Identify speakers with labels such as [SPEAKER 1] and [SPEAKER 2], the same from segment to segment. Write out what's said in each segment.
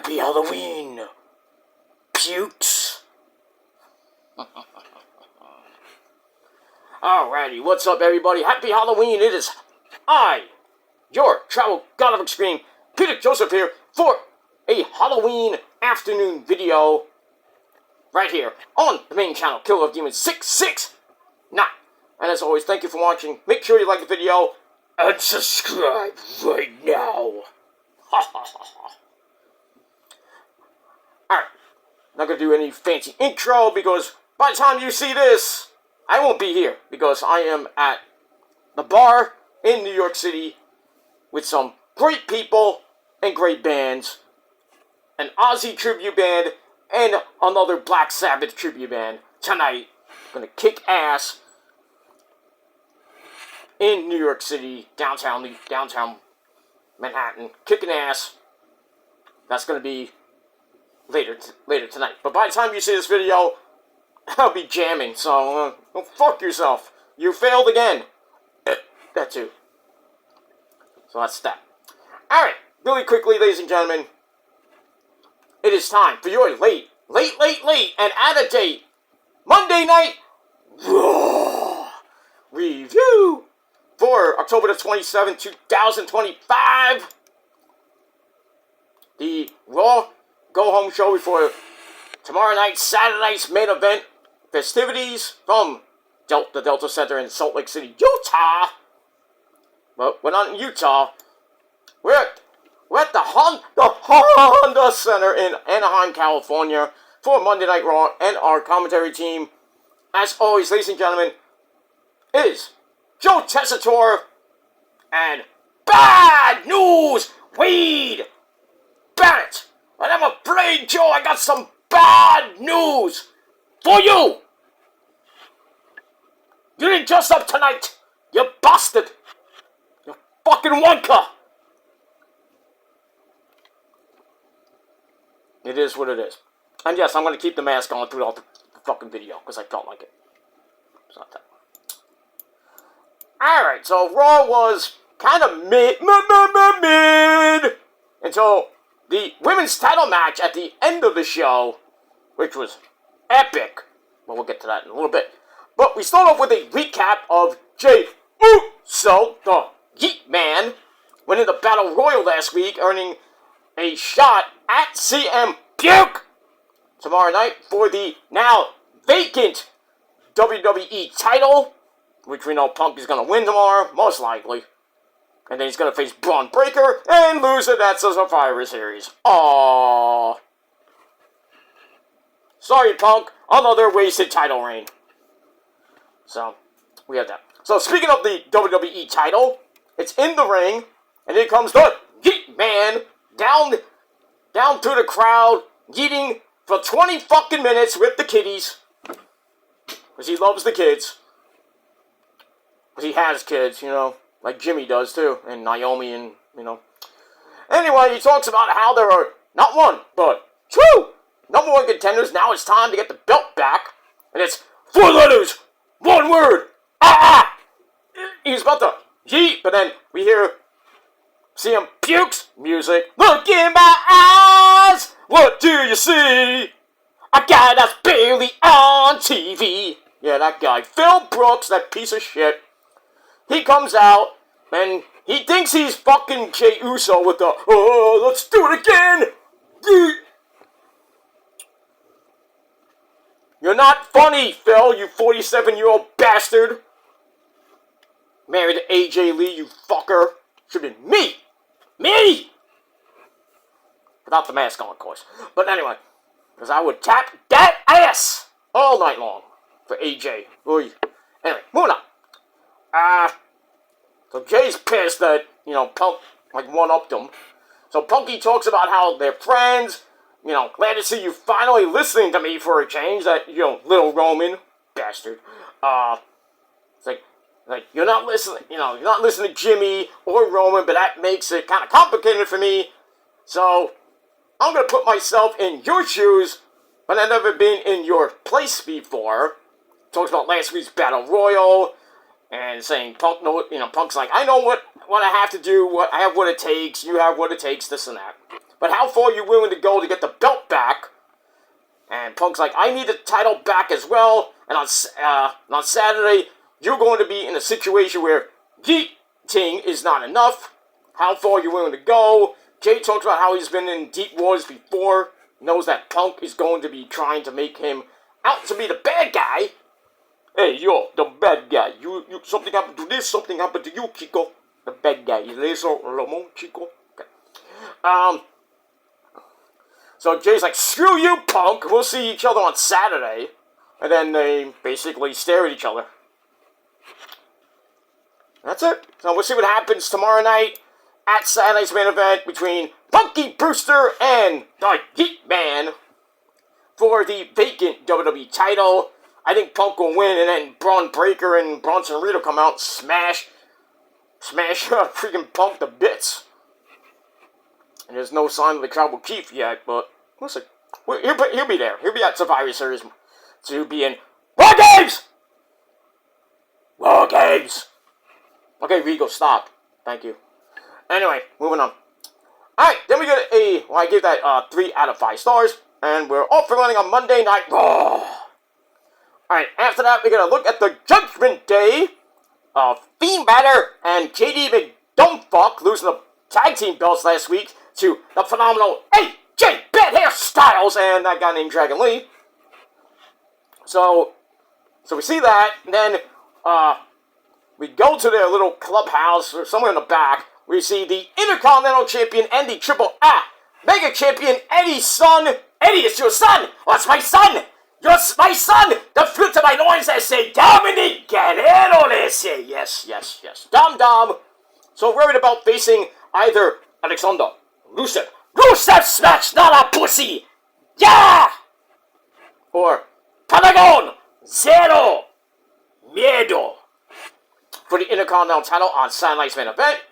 [SPEAKER 1] Happy Halloween, pukes. Alrighty, what's up everybody? Happy Halloween. It is I, your travel god of extreme, Peter Joseph here for a Halloween afternoon video right here on the main channel, Killer of Demons 669. And as always, thank you for watching. Make sure you like the video and subscribe right now. Alright, not gonna do any fancy intro because by the time you see this, I won't be here because I am at the bar in New York City with some great people and great bands. An Ozzy tribute band and another Black Sabbath tribute band tonight. Gonna kick ass in New York City, downtown Manhattan, kicking ass. That's gonna be later tonight. But by the time you see this video, I'll be jamming. So go fuck yourself. You failed again. That too. So that's that. All right, really quickly, ladies and gentlemen, it is time for your late, and out of date Monday night Raw review for October the 27th, 2025. The Raw go-home show before tomorrow night, Saturday night's main event festivities from the Delta Center in Salt Lake City, Utah. But we're not in Utah. We're at the Honda Center in Anaheim, California for Monday Night Raw, and our commentary team, as always, ladies and gentlemen, is Joe Tessitore and Bad News Weed Barrett. And I'm afraid, Joe, I got some bad news for you. You didn't dress up tonight, you bastard. You fucking wanker. It is what it is. And yes, I'm going to keep the mask on throughout the fucking video, because I felt like it. It's not that. Alright, so Raw was kind of mid until the women's title match at the end of the show, which was epic. Well, we'll get to that in a little bit. But we start off with a recap of Jey Uso, the Yeet Man, winning the Battle Royal last week, earning a shot at CM Punk tomorrow night for the now vacant WWE title, which we know Punk is going to win tomorrow, most likely. And then he's going to face Braun Breaker and lose it at the Survivor Series. Aww. Sorry, Punk. Another wasted title reign. So, we have that. So, speaking of the WWE title, it's in the ring, and here comes the Yeet Man down through the crowd, yeeting for 20 fucking minutes with the kiddies. Because he loves the kids. Because he has kids, you know. Like Jimmy does, too. And Naomi and, you know. Anyway, he talks about how there are not one, but two number one contenders. Now it's time to get the belt back. And it's 4 letters, 1 word. He's about to yeet, but then we hear CM Punk's music. Look in my eyes, what do you see? A guy that's barely on TV. Yeah, that guy. Phil Brooks, that piece of shit. He comes out, and he thinks he's fucking Jey Uso with the, oh, let's do it again! You're not funny, Phil, you 47-year-old bastard! Married to AJ Lee, you fucker. Should have been me! Me! Without the mask on, of course. But anyway, because I would tap that ass all night long for AJ. Oy. Anyway, moving on. So Jay's pissed that, you know, Punk, like, one-upped him. So Punky talks about how they're friends, you know, glad to see you finally listening to me for a change, that, you know, little Roman, bastard. It's like, you're not listening, you know, you're not listening to Jimmy or Roman, but that makes it kind of complicated for me. So, I'm going to put myself in your shoes, but I've never been in your place before. Talks about last week's Battle Royal, and saying Punk, Punk's like, I know what I have to do, I have what it takes, you have what it takes, this and that. but how far are you willing to go to get the belt back? And Punk's like, I need the title back as well. And on Saturday, you're going to be in a situation where cheating is not enough. How far are you willing to go? Jay talks about how he's been in deep waters before. Knows that Punk is going to be trying to make him out to be the bad guy. Hey, you're the bad guy. You something happened to this, something happened to you, Chico. The bad guy. Is eso, Ramon, Chico? Okay. So Jay's like, screw you, Punk. We'll see each other on Saturday. And then they basically stare at each other. That's it. So we'll see what happens tomorrow night at Saturday's main event between Punky Brewster and the Heat Man for the vacant WWE title. I think Punk will win, and then Braun Breaker and Bronson Reed will come out and smash freaking Punk to bits. And there's no sign of the Tribal Chief yet, but we'll see. He'll be there. He'll be at Survivor Series to be in War Games! War Games! Okay, Rigo, stop. Thank you. Anyway, moving on. Alright, then we get I gave that 3 out of 5 stars, and we're off and running on Monday Night Raw. Alright, after that, we're going to look at the Judgment Day of Fiend Balor and JD McDumbfuck losing the tag team belts last week to the phenomenal AJ Bad Hair Styles and that guy named Dragon Lee. So we see that, and then we go to their little clubhouse or somewhere in the back. We see the Intercontinental Champion and the Triple A Mega Champion Eddie's son. Eddie, it's your son. Oh, it's my son. You're my son. The fruit of my loins, I say. Dominic Guerrero, they say. Yes. Dom. So worried about facing either Alexander, Rusev smash, not a pussy. Yeah. Or Pentagon, Zero, Miedo for the Intercontinental title on Saturday night's main event.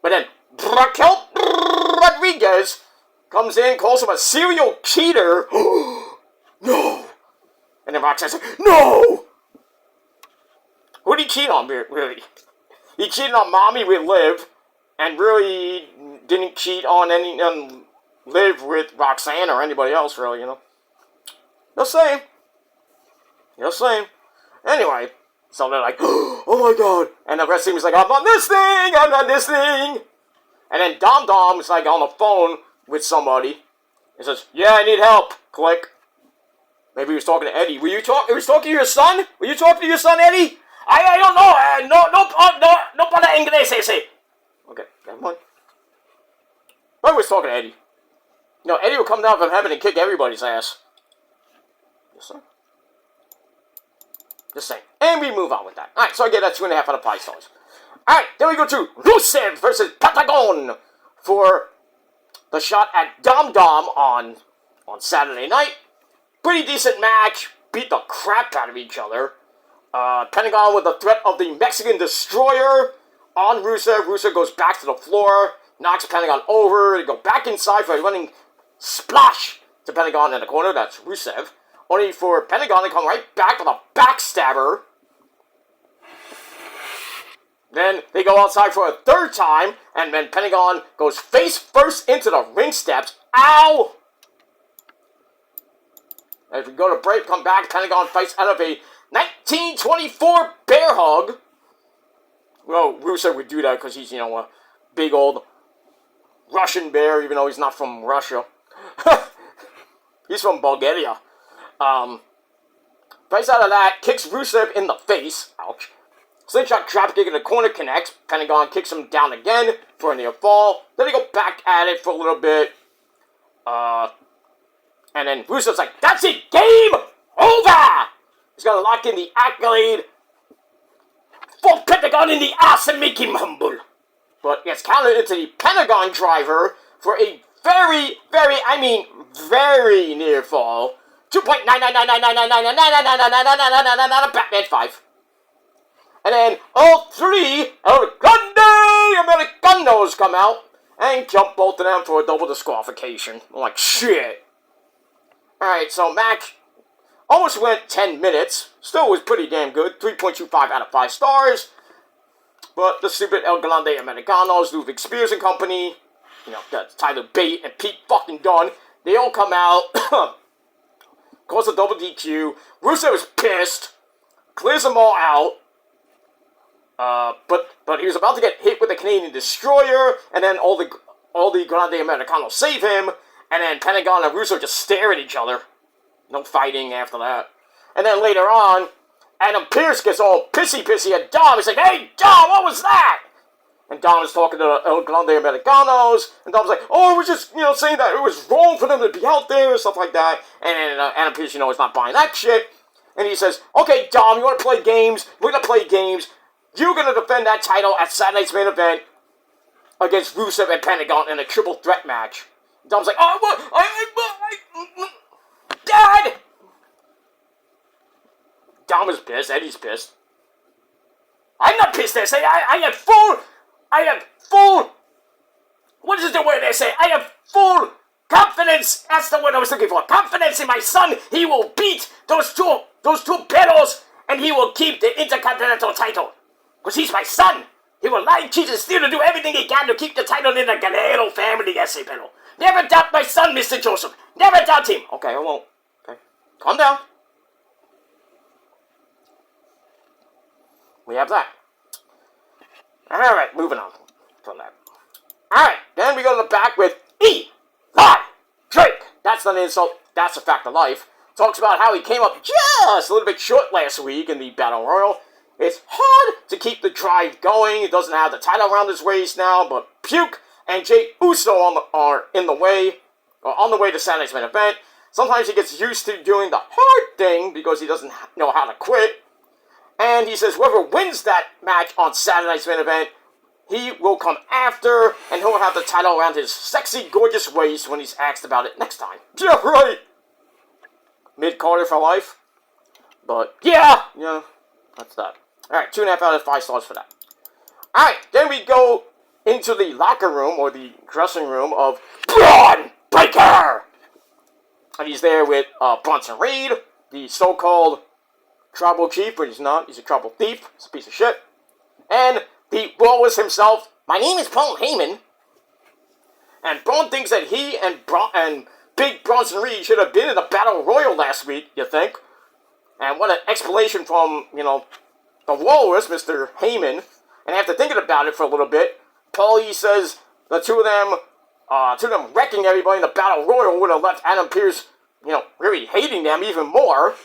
[SPEAKER 1] But then Raquel Rodriguez comes in, calls him a serial cheater. No. And then Rock says, no. Who did he cheat on, really? He cheated on Mommy with Liv, and really didn't cheat on Liv with Roxanne or anybody else, really, you know. Just saying. Anyway, so they're like, oh my god. And the rest of the team is like, I'm not listening. And then Dom is like on the phone with somebody. He says, yeah, I need help. Click. Maybe he was talking to Eddie. He was talking to your son? Were you talking to your son, Eddie? I don't know. No para inglés ese. Okay, never mind. I was talking to Eddie. You know, Eddie will come down from heaven and kick everybody's ass. Yes, sir. Just saying. And we move on with that. Alright, so I get that 2.5 out of 5 stars. Alright, then we go to Rusev versus Pentagon for the shot at Dom on Saturday night. Pretty decent match. Beat the crap out of each other. Pentagon with the threat of the Mexican Destroyer on Rusev. Rusev goes back to the floor, knocks Pentagon over. They go back inside for a running splash to Pentagon in the corner. That's Rusev. Only for Pentagon to come right back with a backstabber. Then they go outside for a third time, and then Pentagon goes face first into the ring steps. Ow! As we go to break, come back, Pentagon fights out of a 1924 bear hug. Well, Rusev would do that because he's, you know, a big old Russian bear, even though he's not from Russia. He's from Bulgaria. Fights out of that, kicks Rusev in the face. Ouch. Slingshot dropkick in the corner connects. Pentagon kicks him down again for a near fall. Then they go back at it for a little bit. And then Rusev's like, that's it, game over! He's gonna lock in the accolade for Pentagon in the ass and make him humble. But gets countered into the Pentagon driver for a very near fall. 2.999999999999999 Batman 5. And then all three Americanos come out and jump both of them for a double disqualification. I'm like, shit. Alright, so match almost went 10 minutes. Still was pretty damn good. 3.25 out of 5 stars. But the stupid El Grande Americanos, Ludwig Spears and company, Tyler Bate and Pete fucking Dunne. They all come out, cause a double DQ. Rusev is pissed, clears them all out. But he was about to get hit with a Canadian Destroyer, and then all the Grande Americanos save him, and then Pentagon and Russo just stare at each other. No fighting after that. And then later on, Adam Pearce gets all pissy at Dom. He's like, "Hey, Dom, what was that?" And Dom is talking to El Grande Americanos, and Dom's like, "Oh, I was just, saying that it was wrong for them to be out there," and stuff like that. And Adam Pearce, is not buying that shit. And he says, "Okay, Dom, you want to play games? We're going to play games. You're going to defend that title at Saturday's main event against Rusev and Pentagon in a triple threat match." Dom's like, "Oh, what? Dad!" Dom is pissed. Eddie's pissed. I'm not pissed. They say I have full. What is the word they say? I have full confidence. That's the word I was looking for. Confidence in my son. He will beat those two perros, and he will keep the Intercontinental title. Because he's my son. He will lie, cheat, and steal to do everything he can to keep the title in the Guerrero family, yes, pero. Never doubt my son, Mr. Joseph. Never doubt him. Okay, I won't. Okay. Calm down. We have that. Alright, moving on from that. Alright, then we go to the back with Eli Drake. That's not an insult, that's a fact of life. Talks about how he came up just a little bit short last week in the Battle Royal. It's hard to keep the drive going. He doesn't have the title around his waist now, but Puke and Jey Uso are in the way, or on the way to Saturday's main event. Sometimes he gets used to doing the hard thing because he doesn't know how to quit. And he says whoever wins that match on Saturday's main event, he will come after, and he'll have the title around his sexy, gorgeous waist when he's asked about it next time. Yeah, right! Mid-Carter for life. But, yeah, that's that. Alright, 2.5 out of 5 stars for that. Alright, then we go into the locker room, or the dressing room of Braun Breaker! And he's there with Bronson Reed, the so-called tribal chief, but he's not. He's a tribal thief. He's a piece of shit. And the Brawlers himself. My name is Paul Heyman. And Braun thinks that he and Big Bronson Reed should have been in the Battle Royal last week, you think? And what an explanation from, the Walrus, Mr. Heyman. And after thinking about it for a little bit, Paulie says the two of them wrecking everybody in the Battle Royal would have left Adam Pearce, really hating them even more.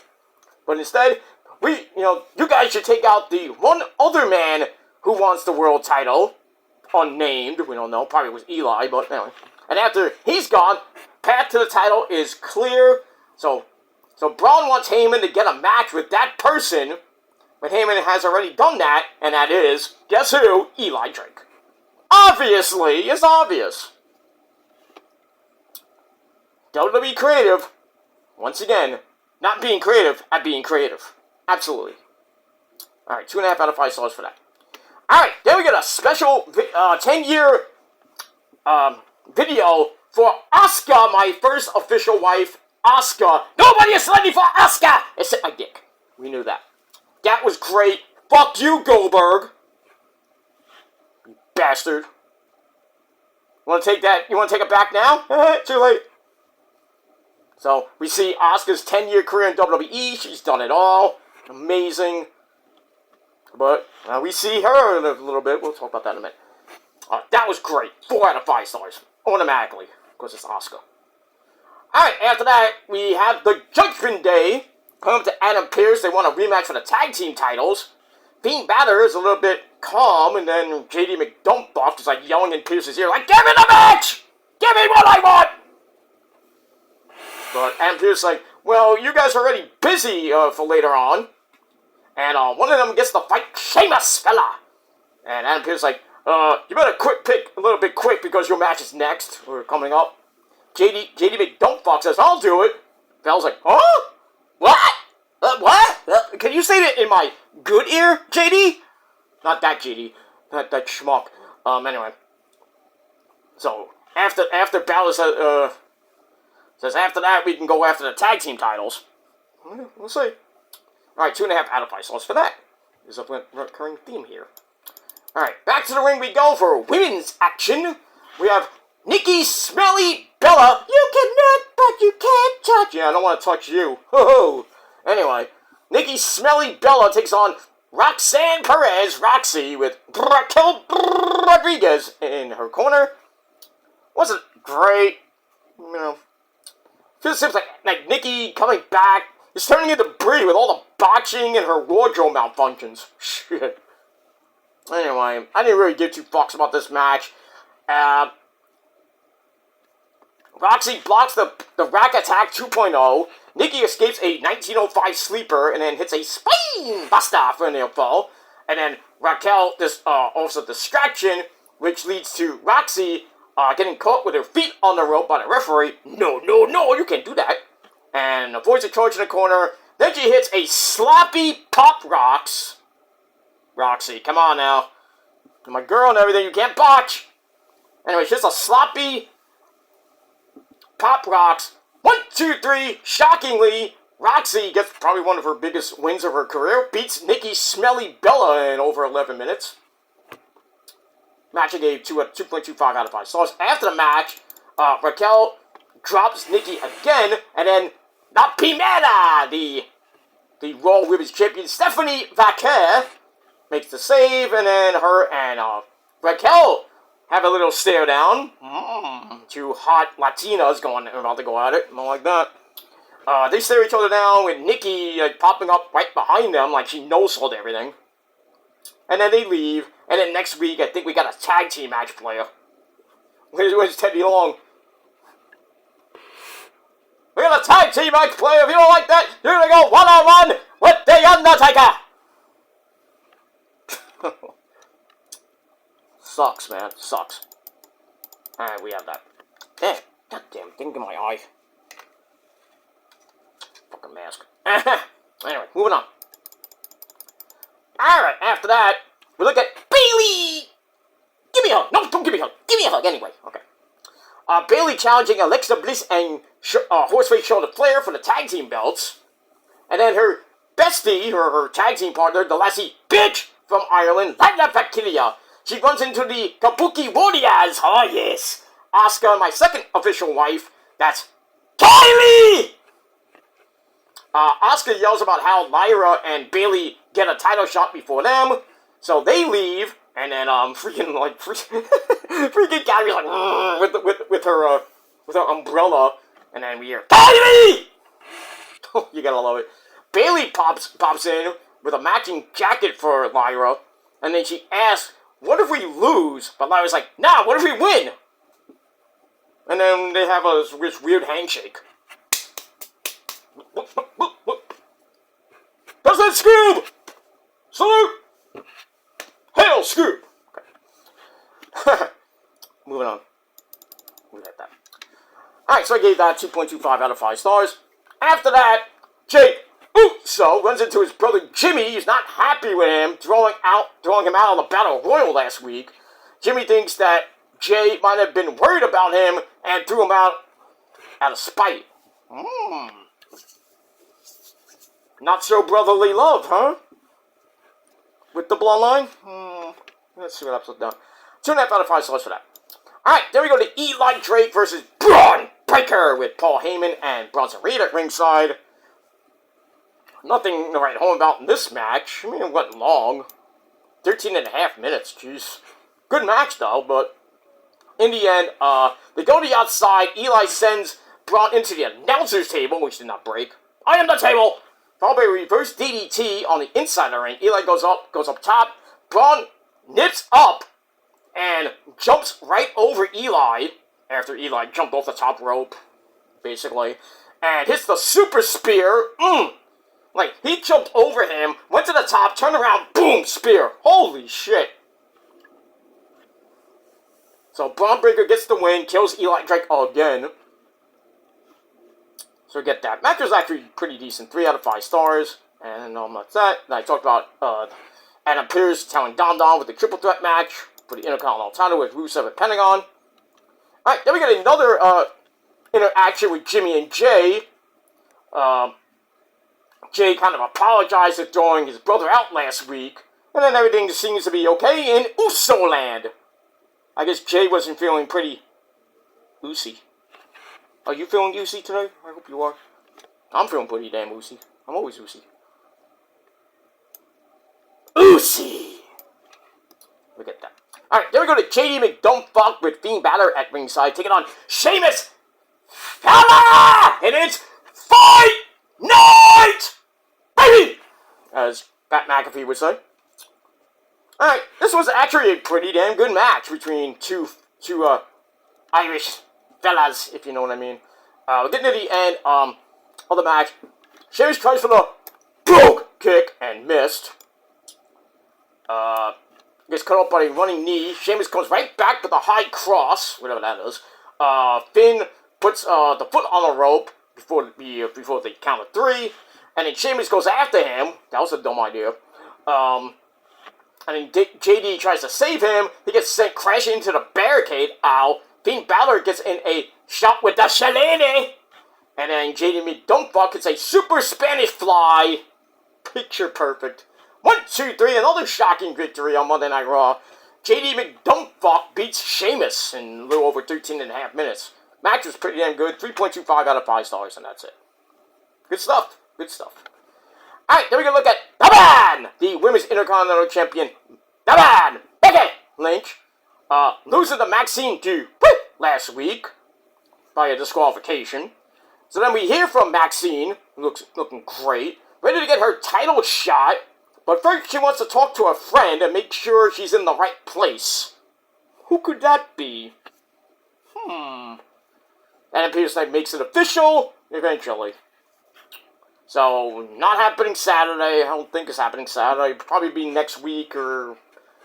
[SPEAKER 1] But instead, you guys should take out the one other man who wants the world title. Unnamed, we don't know, probably was Eli, but anyway. And after he's gone, path to the title is clear. So Braun wants Heyman to get a match with that person, but Heyman has already done that, and that is, guess who? Eli Drake. Obviously, it's obvious. WWE Creative, once again, not being creative at being creative. Absolutely. Alright, 2.5 out of 5 stars for that. Alright, then we get a special 10-year video for Asuka, my first official wife, Asuka. Nobody is ready for Asuka except my dick. We knew that. That was great. Fuck you, Goldberg. You bastard. You want to take that? You want to take it back now? Too late. So, we see Asuka's 10-year career in WWE. She's done it all. Amazing. But we see her in a little bit. We'll talk about that in a minute. That was great. 4 out of 5 stars. Automatically. Because it's Asuka. Alright, after that, we have the Judgment Day. Come up to Adam Pearce. They want a rematch for the tag team titles. Fiend Balor is a little bit calm. And then JD McDumpbuff is like yelling in Pearce's ear. Like, give me the match! Give me what I want! But Adam Pearce is like, well, you guys are already busy for later on. And one of them gets to fight Sheamus, fella. And Adam Pearce is like, you better pick a little bit quick because your match is next, or coming up. JD McDumpfuck says, I'll do it. Bella's like, huh? What? What? Can you say that in my good ear, JD? Not that JD. That schmuck. Anyway. So, after Bella says after that we can go after the tag team titles. We'll see. Alright, 2.5 out of 5 stars for that. There's a recurring theme here. Alright, back to the ring we go for women's action. We have Nikki Smelly Bella. You can look, but you can't touch. Yeah, I don't want to touch you. Ho ho. Anyway, Nikki Smelly Bella takes on Roxanne Perez, Roxy, with Raquel Rodriguez in her corner. Wasn't great, you know. Feels like Nikki coming back is turning into Brie with all the botching and her wardrobe malfunctions. Shit. Anyway, I didn't really give two fucks about this match. Roxy blocks the Rack Attack 2.0. Nikki escapes a 1905 sleeper and then hits a spine buster for an fall. And then Raquel also distraction, which leads to Roxy getting caught with her feet on the rope by the referee. No, you can't do that. And avoids a charge in the corner. Then she hits a sloppy pop rocks. Roxy, come on now. You're my girl and everything, you can't botch. Anyway, she hits a sloppy pop rocks. 1, 2, 3. Shockingly, Roxy gets probably one of her biggest wins of her career. Beats Nikki Smelly Bella in over 11 minutes. Match I gave 2.25 out of 5 stars. After the match, Raquel drops Nikki again, and then La Primera, the Raw Women's Champion Stephanie Vaquer, makes the save, and then her and Raquel have a little stare down. Two hot Latinas about to go at it. Not like that. They stare each other down with Nikki popping up right behind them like she no-sold everything. And then they leave. And then next week, I think we got a tag team match player. Where's Teddy Long? We got a tag team match player. If you don't like that, you're gonna go one-on-one with The Undertaker. Sucks, man. Sucks. Alright, we have that. Damn. Goddamn thing in my eye. Fucking mask. Anyway, moving on. Alright, after that, we look at Bayley! Give me a hug! No, don't give me a hug! Give me a hug anyway. Okay. Bayley challenging Alexa Bliss and Horseface Charlotte Flair for the tag team belts. And then her bestie, her tag team partner, the lassie bitch from Ireland, Lana Vakilia. She runs into the Kabuki Warriors. Oh, yes. Asuka, my second official wife. That's Kylie! Asuka yells about how Lyra and Bayley get a title shot before them. So they leave. And then, freaking Kylie, like, with her umbrella. And then we hear, Kylie! Oh, you gotta love it. Bayley pops in with a matching jacket for Lyra. And then she asks, what if we lose? But Lyra's like, nah, what if we win? And then they have this weird handshake. President Scoob! Salute! Hail, Scoob! Okay. Moving on. We got that. Alright, so I gave that 2.25 out of 5 stars. After that, Jake Uso runs into his brother Jimmy. He's not happy with him, throwing him out of the Battle Royal last week. Jimmy thinks that Jay might have been worried about him and threw him out of spite. Not so brotherly love, huh? With the bloodline? Let's see what episode's done. 2.5 out of 5 stars for that. Alright, then we go to Eli Drake versus Braun Breaker with Paul Heyman and Bronson Reed at ringside. Nothing to write home about in this match. I mean, it went long. 13.5 minutes, jeez. Good match, though, but in the end, they go to the outside. Eli sends Braun into the announcer's table, which did not break. I am the table! Followed by a reverse DDT on the inside of the ring. Eli goes up top. Braun nips up and jumps right over Eli after Eli jumped off the top rope, basically, and hits the super spear. Like, he jumped over him, went to the top, turned around, boom, spear. Holy shit. So Braun Breaker gets the win, kills Eli Drake again. So we get that. Match was actually pretty decent, 3 out of 5 stars. And that's that. And I talked about Adam Pearce telling Don Don with the triple threat match for the Intercontinental title with Rusev and Pentagon. Alright, then we got another interaction with Jimmy and Jay. Jay kind of apologized for throwing his brother out last week. And then everything seems to be okay in Uso Land. I guess Jay wasn't feeling pretty oozy. Are you feeling oozy today? I hope you are. I'm feeling pretty damn oozy. I'm always oozy. Oozy! Look at that. Alright, then we go to JD McDumpfuck with Fiend Balor at ringside, taking on Sheamus. And it's Fight Night! Baby! As Pat McAfee would say. Alright, this was actually a pretty damn good match between two Irish fellas, if you know what I mean. We're getting to the end of the match. Sheamus tries for the brogue kick and missed. Gets cut off by a running knee. Sheamus comes right back with a high cross, whatever that is. Finn puts the foot on the rope before the count of 3, and then Sheamus goes after him. That was a dumb idea. And then JD tries to save him. He gets sent crashing into the barricade. Ow. Finn Balor gets in a shot with the shillelagh. And then JD McDumpfuck gets a super Spanish fly. Picture perfect. 1, 2, 3, another shocking victory on Monday Night Raw. JD McDumpfuck beats Sheamus in a little over 13.5 minutes. Match was pretty damn good. 3.25 out of 5 stars, and that's it. Good stuff. Good stuff. Alright, then we can look at the man! The Women's Intercontinental Champion, the man! Becky Lynch. Losing to Maxine Dupri last week by a disqualification. So then we hear from Maxine, looking great, ready to get her title shot. But first, she wants to talk to a friend and make sure she's in the right place. Who could that be? And appears like makes it official eventually. So, not happening Saturday. I don't think it's happening Saturday. Probably be next week or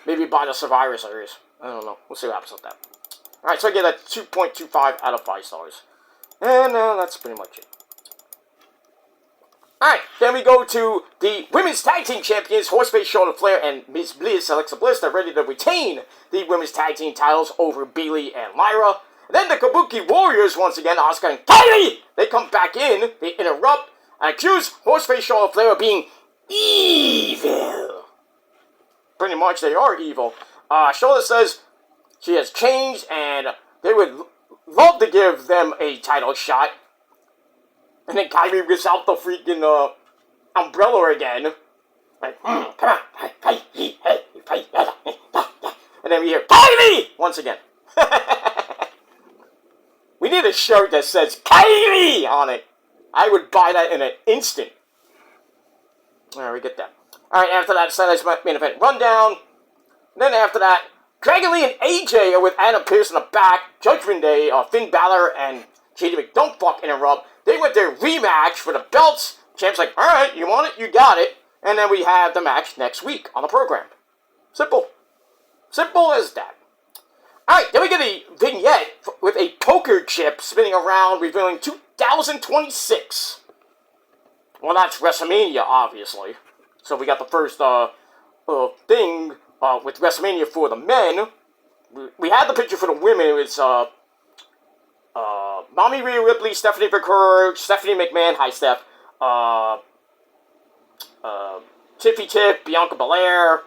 [SPEAKER 1] maybe by the Survivor Series. I don't know. We'll see what happens with that. Alright, so I get a 2.25 out of 5 stars. And that's pretty much it. Alright, then we go to the Women's Tag Team Champions, Horseface, Charlotte Flair, and Ms. Bliss, Alexa Bliss. They're ready to retain the Women's Tag Team titles over Bayley and Lyra. And then the Kabuki Warriors, once again, Asuka and Kylie, they come back in, they interrupt, and accuse Horseface, Charlotte Flair of being evil. Pretty much, they are evil. Charlotte says she has changed, and they would love to give them a title shot. And then Kylie rips out the freaking umbrella again. Like, come on. And then we hear, Kylie! Once again. We need a shirt that says Kylie on it. I would buy that in an instant. Alright, we get that. Alright, after that, Sunday's main event rundown. And then after that, Dragon Lee and AJ are with Adam Pearce in the back. Judgment Day, Finn Balor and JD McDumpfuck interrupt. They went their rematch for the belts. Champ's like, alright, you want it, you got it. And then we have the match next week on the program. Simple. Simple as that. Alright, then we get a vignette with a poker chip spinning around, revealing 2026. Well, that's WrestleMania, obviously. So we got the first thing with WrestleMania for the men. We had the picture for the women. It was Mommy Rhea Ripley, Stephanie McCurry, Stephanie McMahon, hi Steph, Tiffy Tip, Bianca Belair,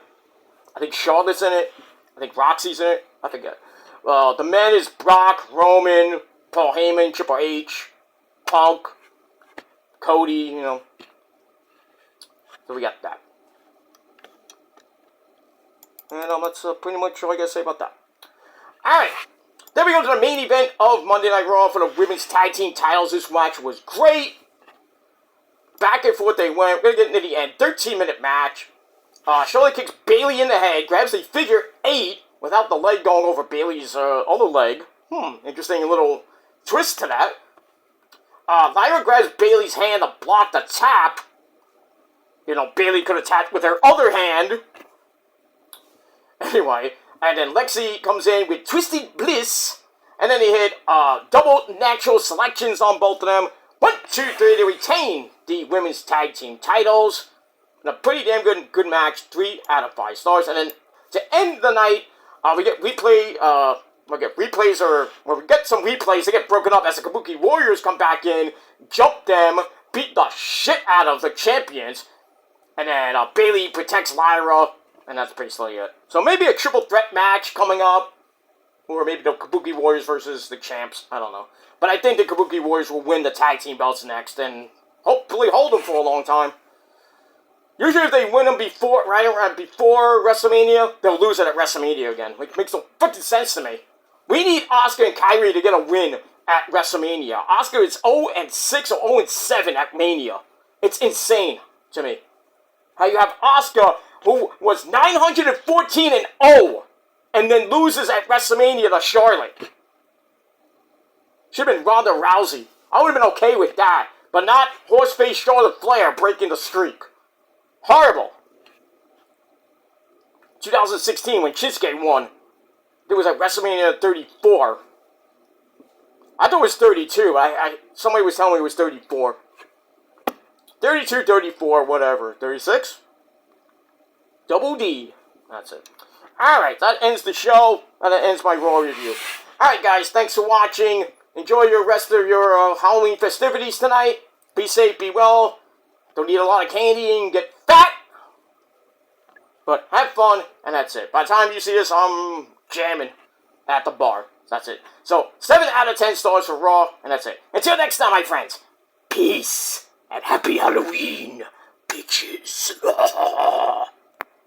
[SPEAKER 1] I think Charlotte's in it, I think Roxy's in it, I forget. The men is Brock, Roman, Paul Heyman, Triple H, Punk, Cody, you know. So we got that. And that's pretty much all I gotta say about that. Alright. Then we go to the main event of Monday Night Raw for the Women's Tag Team titles. This match was great. Back and forth they went. We're going to get into the end. 13-minute match. Charlotte kicks Bayley in the head. Grabs a figure 8 without the leg going over Bayley's other leg. Interesting little twist to that. Lyra grabs Bayley's hand to block the tap. You know, Bayley could have tapped with her other hand. Anyway. And then Lexi comes in with Twisted Bliss. And then they hit double natural selections on both of them. 1, 2, 3 to retain the Women's Tag Team titles. And a pretty damn good match. 3 out of 5 stars. And then to end the night, we get replays, we get some replays. They get broken up as the Kabuki Warriors come back in, jump them, beat the shit out of the champions. And then Bayley protects Lyra. And that's basically it. So maybe a triple threat match coming up. Or maybe the Kabuki Warriors versus the champs. I don't know. But I think the Kabuki Warriors will win the tag team belts next and hopefully hold them for a long time. Usually if they win them before WrestleMania, they'll lose it at WrestleMania again. Like, makes no fucking sense to me. We need Asuka and Kairi to get a win at WrestleMania. Asuka is 0-6 or 0-7 at Mania. It's insane to me. How you have Asuka, who was 914-0, and then loses at WrestleMania to Charlotte. Should have been Ronda Rousey. I would have been okay with that. But not horseface Charlotte Flair breaking the streak. Horrible. 2016 when Shinsuke won. It was at WrestleMania 34. I thought it was 32. Somebody was telling me it was 34. 32, 34, whatever. 36? Double D. That's it. Alright, that ends the show. And that ends my Raw review. Alright, guys, thanks for watching. Enjoy your rest of your Halloween festivities tonight. Be safe, be well. Don't eat a lot of candy and get fat. But have fun, and that's it. By the time you see this, I'm jamming at the bar. That's it. So, 7 out of 10 stars for Raw, and that's it. Until next time, my friends. Peace, and happy Halloween, bitches.